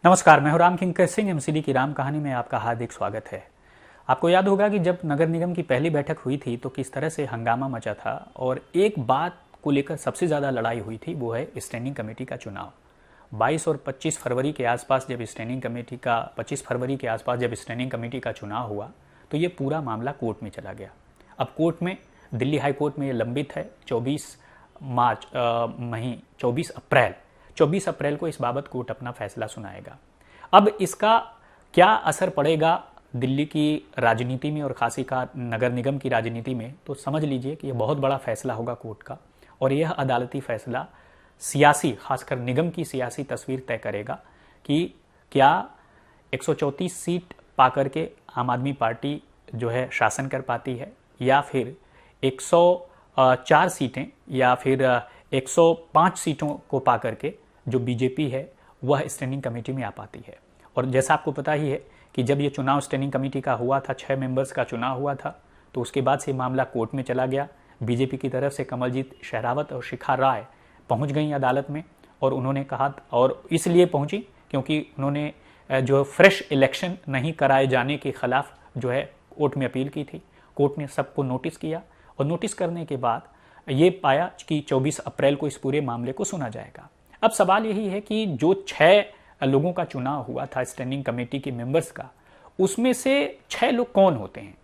नमस्कार, मैं हूं राम किंकर सिंह। एमसीडी की राम कहानी में आपका हार्दिक स्वागत है। आपको याद होगा कि जब नगर निगम की पहली बैठक हुई थी तो किस तरह से हंगामा मचा था और एक बात को लेकर सबसे ज़्यादा लड़ाई हुई थी, वो है स्टैंडिंग कमेटी का चुनाव। 22 और 25 फरवरी के आसपास जब स्टैंडिंग कमेटी का 25 फरवरी के आसपास जब स्टैंडिंग कमेटी का चुनाव हुआ तो ये पूरा मामला कोर्ट में चला गया। अब कोर्ट में, दिल्ली हाई कोर्ट में ये लंबित है। 24 अप्रैल को इस बाबत कोर्ट अपना फैसला सुनाएगा। अब इसका क्या असर पड़ेगा दिल्ली की राजनीति में और खासकर नगर निगम की राजनीति में, तो समझ लीजिए कि यह बहुत बड़ा फैसला होगा कोर्ट का और यह अदालती फैसला सियासी, खासकर निगम की सियासी तस्वीर तय करेगा कि क्या 134 सीट पाकर के आम आदमी पार्टी जो है शासन कर पाती है, या फिर 104 सीटें या फिर 105 सीटों को पाकर के जो बीजेपी है वह स्टैंडिंग कमेटी में आ पाती है। और जैसा आपको पता ही है कि जब ये चुनाव स्टैंडिंग कमेटी का हुआ था, 6 मेंबर्स का चुनाव हुआ था, तो उसके बाद से मामला कोर्ट में चला गया। बीजेपी की तरफ से कमलजीत शेरावत और शिखा राय पहुंच गई अदालत में और उन्होंने कहा, और इसलिए पहुंची क्योंकि उन्होंने जो फ्रेश इलेक्शन नहीं कराए जाने के खिलाफ जो है कोर्ट में अपील की थी। कोर्ट ने सबको नोटिस किया और नोटिस करने के बाद ये पाया कि 24 अप्रैल को इस पूरे मामले को सुना जाएगा। अब सवाल यही है कि जो 6 लोगों का चुनाव हुआ था स्टैंडिंग कमेटी के मेंबर्स का, उसमें से 6 लोग कौन होते हैं।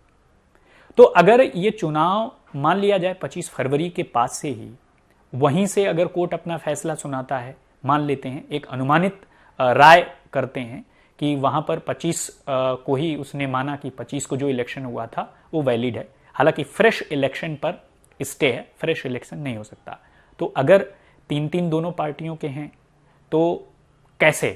तो अगर ये चुनाव मान लिया जाए 25 फरवरी के पास से ही, वहीं से अगर कोर्ट अपना फैसला सुनाता है, मान लेते हैं, एक अनुमानित राय करते हैं कि वहां पर 25 को ही उसने माना कि 25 को जो इलेक्शन हुआ था वो वैलिड है। हालांकि फ्रेश इलेक्शन पर स्टे है, फ्रेश इलेक्शन नहीं हो सकता। तो अगर 3-3 दोनों पार्टियों के हैं तो कैसे,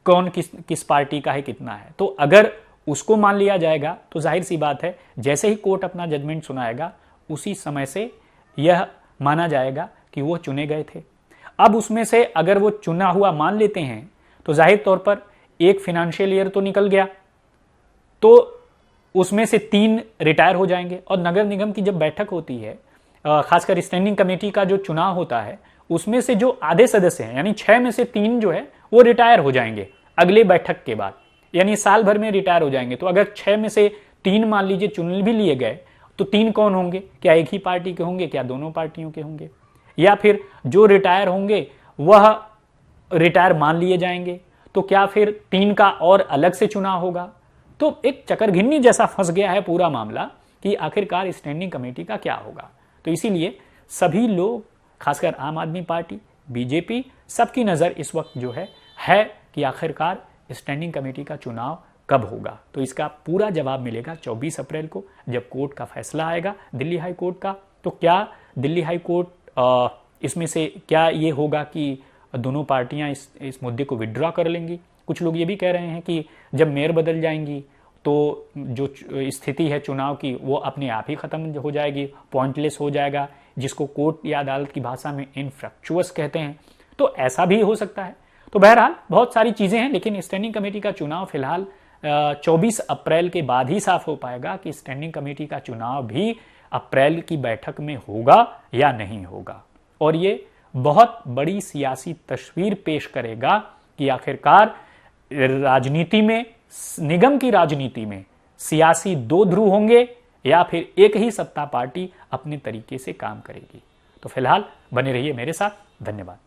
कौन किस पार्टी का है, कितना है। तो अगर उसको मान लिया जाएगा तो जाहिर सी बात है, जैसे ही कोर्ट अपना जजमेंट सुनाएगा उसी समय से यह माना जाएगा कि वो चुने गए थे। अब उसमें से अगर वो चुना हुआ मान लेते हैं तो जाहिर तौर पर एक फाइनेंशियल ईयर तो निकल गया, तो उसमें से 3 रिटायर हो जाएंगे। और नगर निगम की जब बैठक होती है, खासकर स्टैंडिंग कमेटी का जो चुनाव होता है, उसमें से जो आधे सदस्य हैं, यानी 6 में से 3 जो है वो रिटायर हो जाएंगे अगले बैठक के बाद, यानी साल भर में रिटायर हो जाएंगे। तो अगर 6 में से 3 मान लीजिए चुन भी लिए गए तो 3 कौन होंगे? क्या एक ही पार्टी के होंगे, क्या दोनों पार्टियों के होंगे, या फिर जो रिटायर होंगे वह रिटायर मान लिए जाएंगे, तो क्या फिर 3 का और अलग से चुनाव होगा। तो एक चकरघिन्नी जैसा फंस गया है पूरा मामला कि आखिरकार स्टैंडिंग कमेटी का क्या होगा। तो इसीलिए सभी लोग, खासकर आम आदमी पार्टी, बीजेपी, सबकी नज़र इस वक्त जो है कि आखिरकार स्टैंडिंग कमेटी का चुनाव कब होगा। तो इसका पूरा जवाब मिलेगा 24 अप्रैल को जब कोर्ट का फैसला आएगा, दिल्ली हाई कोर्ट का। तो क्या दिल्ली हाई कोर्ट इसमें से क्या ये होगा कि दोनों पार्टियां इस मुद्दे को विड्रॉ कर लेंगी। कुछ लोग ये भी कह रहे हैं कि जब मेयर बदल जाएंगी तो जो स्थिति है चुनाव की वो अपने आप ही खत्म हो जाएगी, पॉइंटलेस हो जाएगा, जिसको कोर्ट या अदालत की भाषा में इनफ्रक्चुअस कहते हैं। तो ऐसा भी हो सकता है। तो बहरहाल बहुत सारी चीजें हैं, लेकिन स्टैंडिंग कमेटी का चुनाव फिलहाल 24 अप्रैल के बाद ही साफ हो पाएगा कि स्टैंडिंग कमेटी का चुनाव भी अप्रैल की बैठक में होगा या नहीं होगा। और ये बहुत बड़ी सियासी तस्वीर पेश करेगा कि आखिरकार राजनीति में, निगम की राजनीति में सियासी 2 ध्रुव होंगे या फिर एक ही सत्ता पार्टी अपने तरीके से काम करेगी। तो फिलहाल बने रहिए मेरे साथ। धन्यवाद।